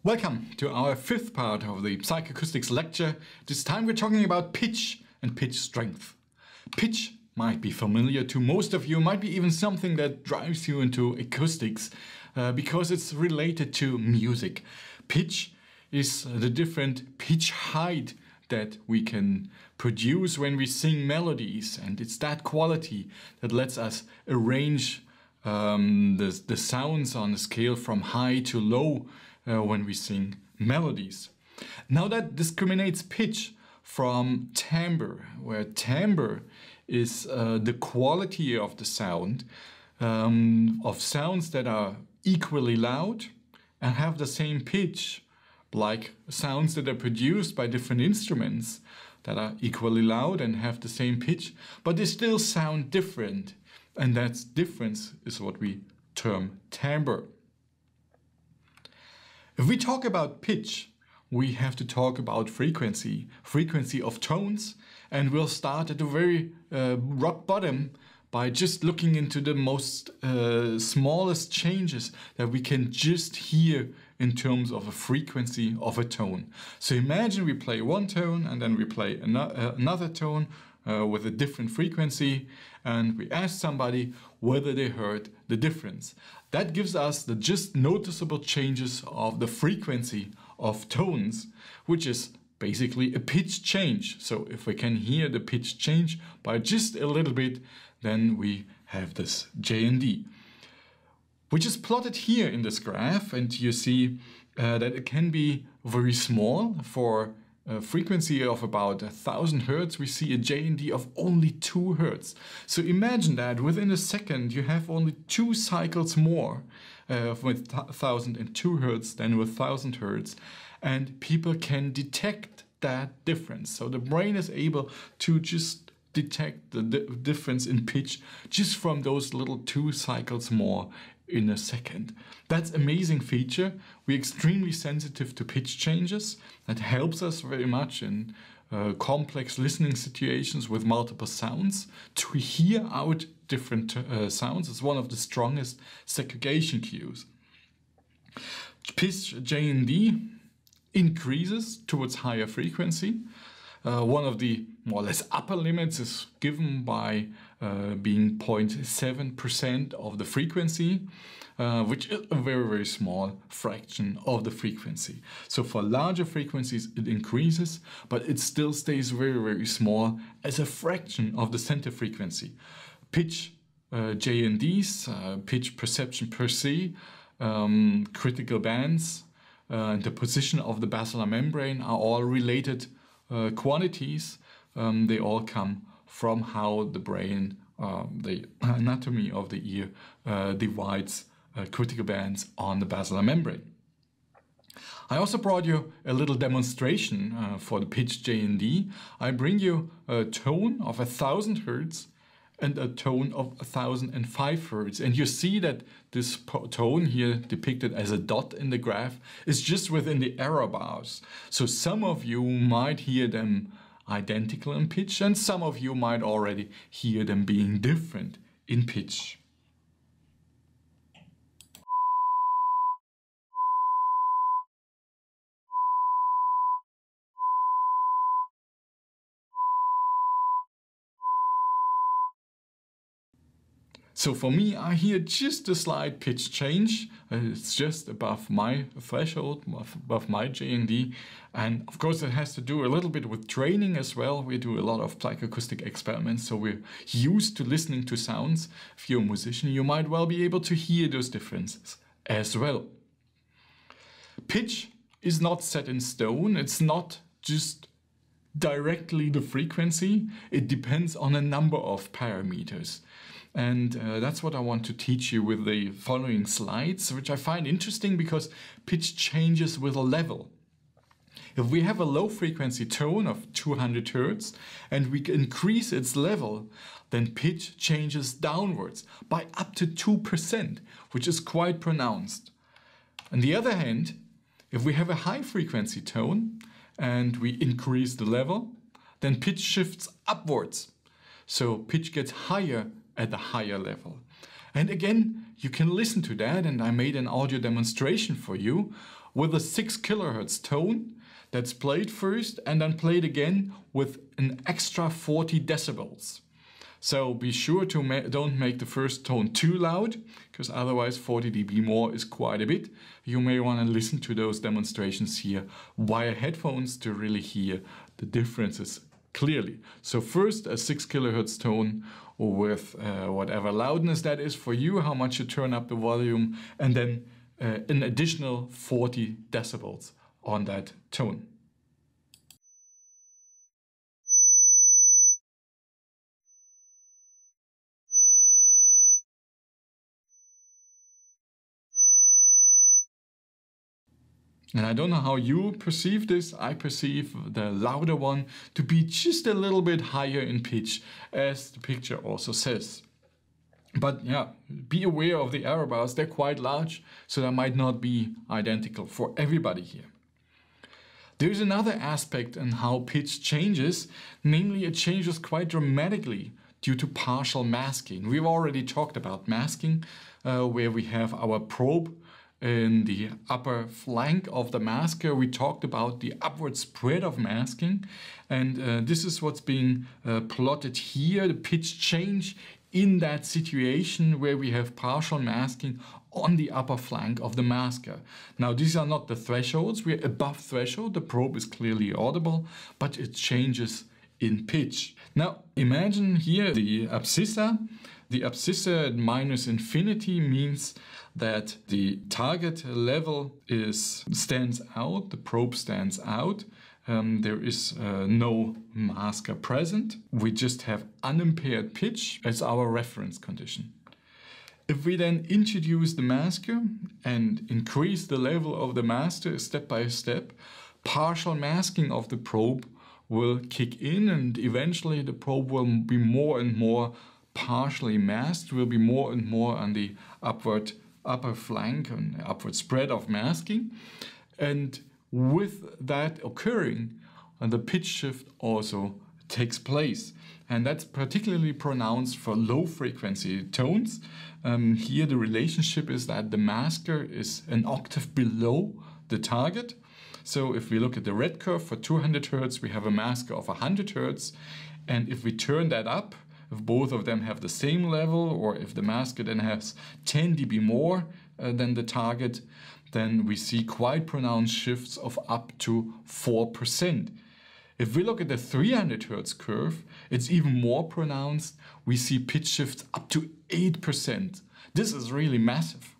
Welcome to our fifth part of the Psychoacoustics lecture. This time we're talking about pitch and pitch strength. Pitch might be familiar to most of you, might be even something that drives you into acoustics because it's related to music. Pitch is the different pitch height that we can produce when we sing melodies, and it's that quality that lets us arrange the sounds on a scale from high to low when we sing melodies. Now that discriminates pitch from timbre, where timbre is the quality of the sound, of sounds that are equally loud and have the same pitch, like sounds that are produced by different instruments that are equally loud and have the same pitch, but they still sound different. And that difference is what we term timbre. If we talk about pitch, we have to talk about frequency of tones, and we'll start at the very rock bottom by just looking into the most smallest changes that we can just hear in terms of a frequency of a tone. So imagine we play one tone and then we play another tone with a different frequency, and we ask somebody whether they heard the difference. That gives us the just noticeable changes of the frequency of tones, which is basically a pitch change. So if we can hear the pitch change by just a little bit, then we have this JND, which is plotted here in this graph, and you see that it can be very small. For a frequency of about 1000 Hertz, we see a JND of only 2 Hertz. So imagine that within a second you have only 2 cycles more with 1002 Hertz than with 1000 Hertz, and people can detect that difference. So the brain is able to just detect the difference in pitch just from those little 2 cycles more in a second. That's an amazing feature. We're extremely sensitive to pitch changes. That helps us very much in complex listening situations with multiple sounds. To hear out different sounds is one of the strongest segregation cues. Pitch JND increases towards higher frequency. One of the more or less upper limits is given by being 0.7% of the frequency, which is a very, very small fraction of the frequency. So for larger frequencies it increases, but it still stays very, very small as a fraction of the center frequency. Pitch JNDs, pitch perception per se, critical bands, and the position of the basilar membrane are all related quantities. They all come from how the brain, the anatomy of the ear, divides critical bands on the basilar membrane. I also brought you a little demonstration for the pitch JND. I bring you a tone of 1000 Hertz and a tone of 1005 Hertz. And you see that this tone here, depicted as a dot in the graph, is just within the error bars. So some of you might hear them identical in pitch, and some of you might already hear them being different in pitch. So for me, I hear just a slight pitch change. It's just above my threshold, above my JND. And of course, it has to do a little bit with training as well. We do a lot of psychoacoustic experiments, so we're used to listening to sounds. If you're a musician, you might well be able to hear those differences as well. Pitch is not set in stone. It's not just directly the frequency. It depends on a number of parameters. And that's what I want to teach you with the following slides, which I find interesting because pitch changes with a level. If we have a low frequency tone of 200 Hertz and we increase its level, then pitch changes downwards by up to 2%, which is quite pronounced. On the other hand, if we have a high frequency tone and we increase the level, then pitch shifts upwards. So pitch gets higher at the higher level. And again, you can listen to that, and I made an audio demonstration for you with a 6 kilohertz tone that's played first and then played again with an extra 40 decibels. So be sure to don't make the first tone too loud, because otherwise 40 dB more is quite a bit. You may want to listen to those demonstrations here via headphones to really hear the differences clearly. So first a 6 kilohertz tone with whatever loudness that is for you, how much you turn up the volume, and then an additional 40 decibels on that tone. And I don't know how you perceive this. I perceive the louder one to be just a little bit higher in pitch, as the picture also says. But yeah, be aware of the error bars. They're quite large, so they might not be identical for everybody here. There's another aspect in how pitch changes, namely it changes quite dramatically due to partial masking. We've already talked about masking, where we have our probe in the upper flank of the masker. We talked about the upward spread of masking, and this is what's being plotted here, the pitch change in that situation where we have partial masking on the upper flank of the masker. Now these are not the thresholds, we're above threshold, the probe is clearly audible, but it changes in pitch. Now imagine here the abscissa. The abscissa at minus infinity means that the target level stands out, the probe stands out. There is no masker present. We just have unimpaired pitch as our reference condition. If we then introduce the masker and increase the level of the master step by step, partial masking of the probe will kick in, and eventually the probe will be more and more partially masked, will be more and more on the upper flank and upward spread of masking. And with that occurring, the pitch shift also takes place. And that's particularly pronounced for low frequency tones. Here the relationship is that the masker is an octave below the target. So if we look at the red curve for 200 Hz, we have a masker of 100 Hz. And if we turn that up, if both of them have the same level, or if the masker then has 10 dB more than the target, then we see quite pronounced shifts of up to 4%. If we look at the 300 Hz curve, it's even more pronounced. We see pitch shifts up to 8%. This is really massive.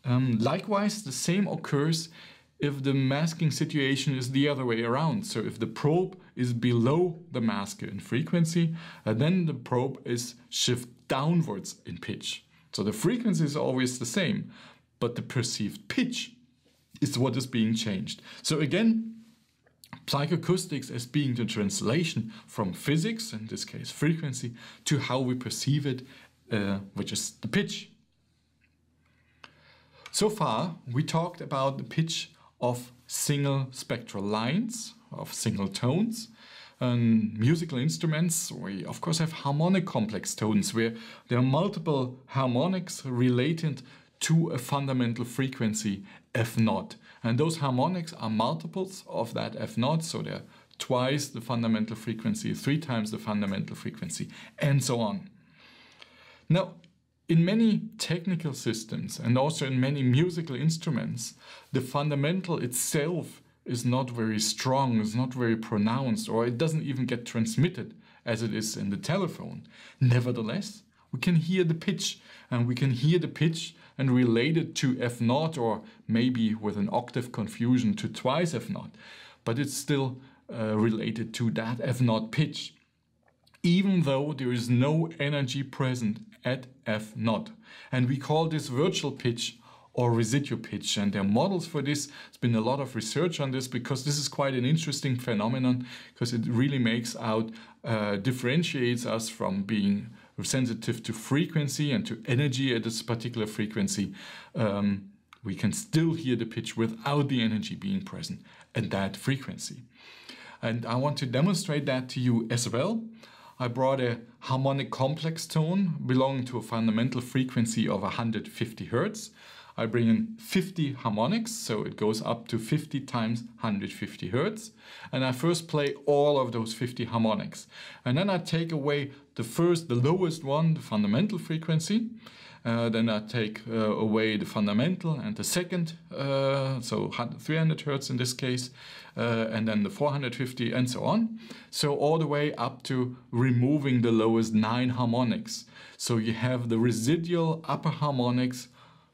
Likewise, the same occurs if the masking situation is the other way around. So if the probe is below the masker in frequency, then the probe is shifted downwards in pitch. So the frequency is always the same, but the perceived pitch is what is being changed. So again, psychoacoustics as being the translation from physics, in this case frequency, to how we perceive it, which is the pitch. So far, we talked about the pitch of single spectral lines, of single tones. Musical instruments, we of course have harmonic complex tones where there are multiple harmonics related to a fundamental frequency F0. And those harmonics are multiples of that F0, so they're twice the fundamental frequency, 3 times the fundamental frequency, and so on. Now, in many technical systems and also in many musical instruments, the fundamental itself is not very strong, is not very pronounced, or it doesn't even get transmitted as it is in the telephone. Nevertheless, we can hear the pitch, and we can hear the pitch and relate it to F0, or maybe with an octave confusion to twice F0, but it's still related to that F0 pitch, even though there is no energy present at F0. And we call this virtual pitch or residual pitch, and there are models for this. There's been a lot of research on this because this is quite an interesting phenomenon, because it really makes out, differentiates us from being sensitive to frequency and to energy at this particular frequency. We can still hear the pitch without the energy being present at that frequency. And I want to demonstrate that to you as well. I brought a harmonic complex tone belonging to a fundamental frequency of 150 Hz. I bring in 50 harmonics, so it goes up to 50 times 150 Hertz. And I first play all of those 50 harmonics. And then I take away the lowest one, the fundamental frequency. Then I take away the fundamental and the second, so 300 Hertz in this case, and then the 450 and so on. So all the way up to removing the lowest 9 harmonics. So you have the residual upper harmonics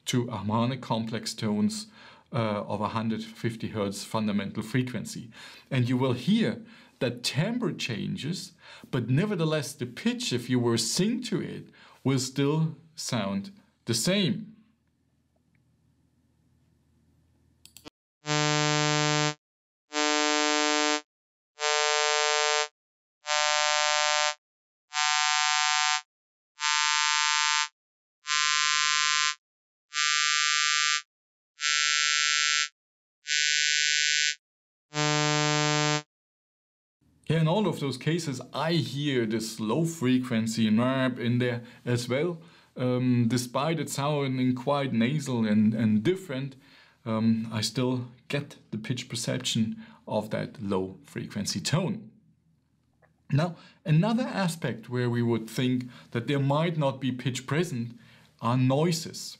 to harmonic complex tones of 150 Hertz fundamental frequency. And you will hear that timbre changes, but nevertheless the pitch, if you were to sing to it, will still sound the same. Yeah, in all of those cases, I hear this low frequency nerve in there as well. Despite it sounding quite nasal and different, I still get the pitch perception of that low frequency tone. Now, another aspect where we would think that there might not be pitch present are noises.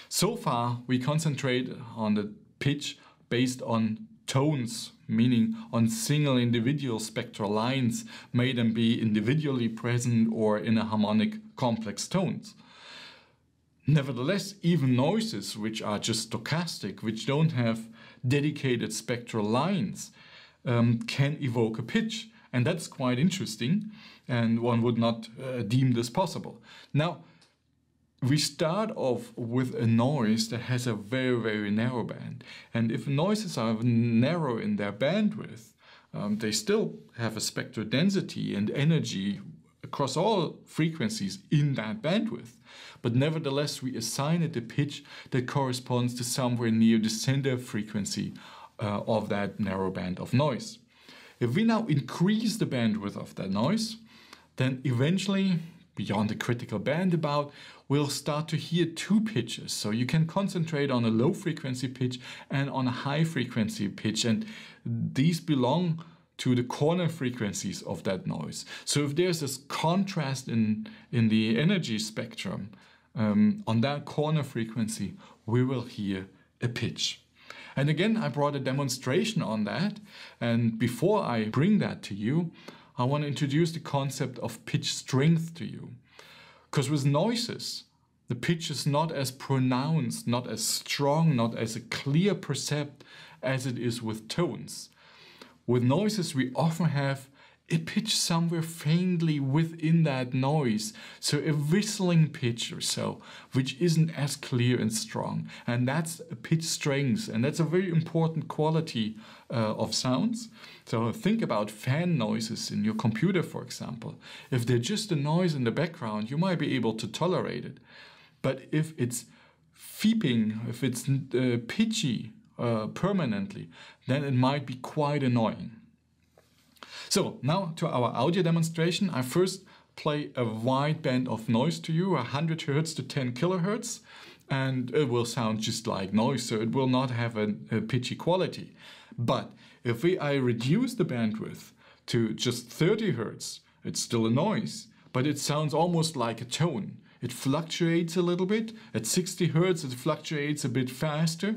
So far, we concentrate on the pitch based on tones, meaning on single individual spectral lines, may them be individually present or in a harmonic complex tones. Nevertheless, even noises which are just stochastic, which don't have dedicated spectral lines, can evoke a pitch. And that's quite interesting, and one would not deem this possible. Now, we start off with a noise that has a very, very narrow band. And if noises are narrow in their bandwidth, they still have a spectral density and energy across all frequencies in that bandwidth. But nevertheless, we assign it a pitch that corresponds to somewhere near the center frequency of that narrow band of noise. If we now increase the bandwidth of that noise, then eventually, beyond the critical band about, we'll start to hear two pitches. So you can concentrate on a low frequency pitch and on a high frequency pitch, and these belong to the corner frequencies of that noise. So if there's this contrast in the energy spectrum, on that corner frequency, we will hear a pitch. And again, I brought a demonstration on that. And before I bring that to you, I want to introduce the concept of pitch strength to you. Because with noises, the pitch is not as pronounced, not as strong, not as a clear percept as it is with tones. With noises, we often have a pitch somewhere faintly within that noise. So a whistling pitch or so, which isn't as clear and strong. And that's a pitch strength. And that's a very important quality of sounds. So think about fan noises in your computer, for example. If they're just a noise in the background, you might be able to tolerate it. But if it's feeping, if it's pitchy permanently, then it might be quite annoying. So now to our audio demonstration. I first play a wide band of noise to you, 100 Hertz to 10 kilohertz, and it will sound just like noise, so it will not have a pitchy quality. But if I reduce the bandwidth to just 30 Hertz, it's still a noise, but it sounds almost like a tone. It fluctuates a little bit. At 60 Hertz, it fluctuates a bit faster.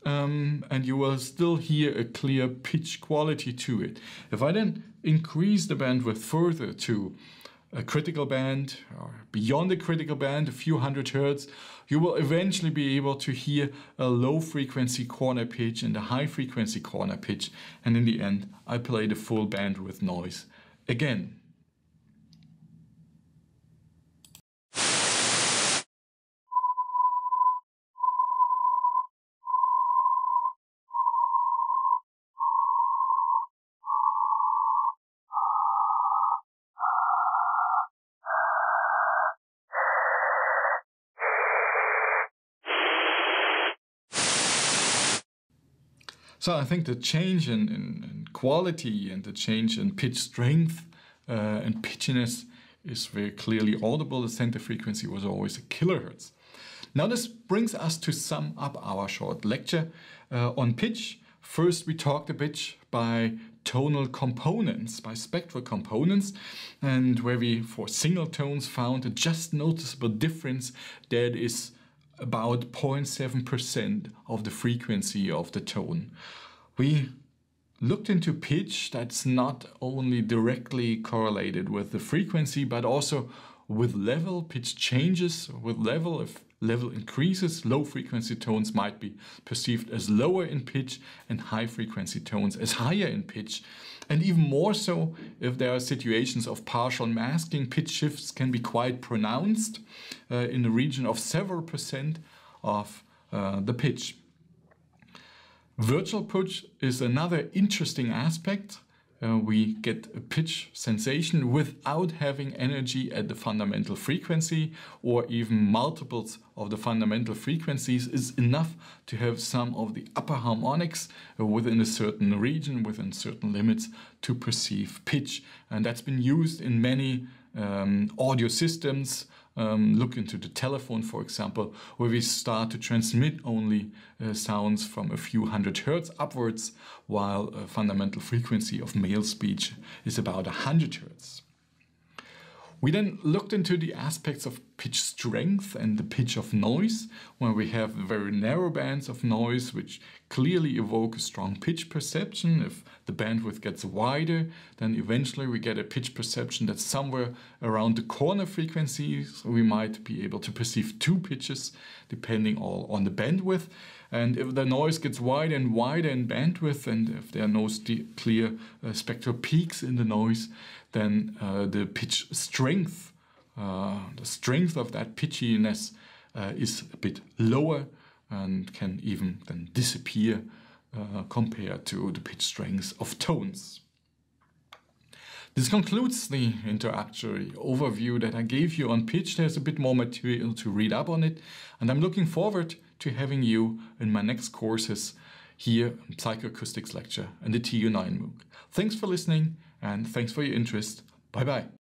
And you will still hear a clear pitch quality to it. If I then increase the bandwidth further to a critical band or beyond the critical band, a few hundred Hertz, you will eventually be able to hear a low frequency corner pitch and a high frequency corner pitch. And in the end, I play the full bandwidth noise again. So I think the change in quality and the change in pitch strength and pitchiness is very clearly audible. The center frequency was always a kilohertz. Now this brings us to sum up our short lecture on pitch. First we talked a bit by tonal components, by spectral components, and where we for single tones found a just noticeable difference that is about 0.7% of the frequency of the tone. We looked into pitch that's not only directly correlated with the frequency but also with level. Pitch changes with level. If level increases, low frequency tones might be perceived as lower in pitch and high frequency tones as higher in pitch. And even more so if there are situations of partial masking, pitch shifts can be quite pronounced in the region of several percent of the pitch. Virtual pitch is another interesting aspect. We get a pitch sensation without having energy at the fundamental frequency, or even multiples of the fundamental frequencies is enough to have some of the upper harmonics within a certain region, within certain limits, to perceive pitch. And that's been used in many audio systems. Look into the telephone, for example, where we start to transmit only sounds from a few hundred hertz upwards, while a fundamental frequency of male speech is about 100 hertz. We then looked into the aspects of pitch strength and the pitch of noise, where we have very narrow bands of noise which clearly evoke a strong pitch perception. If the bandwidth gets wider, then eventually we get a pitch perception that's somewhere around the corner frequencies. We might be able to perceive two pitches depending all on the bandwidth. And if the noise gets wider and wider in bandwidth, and if there are no clear spectral peaks in the noise, then the pitch strength, the strength of that pitchiness is a bit lower and can even then disappear compared to the pitch strengths of tones. This concludes the introductory overview that I gave you on pitch. There's a bit more material to read up on it, and I'm looking forward to having you in my next courses here in Psychoacoustics Lecture and the TU9 MOOC. Thanks for listening, and thanks for your interest. Bye bye.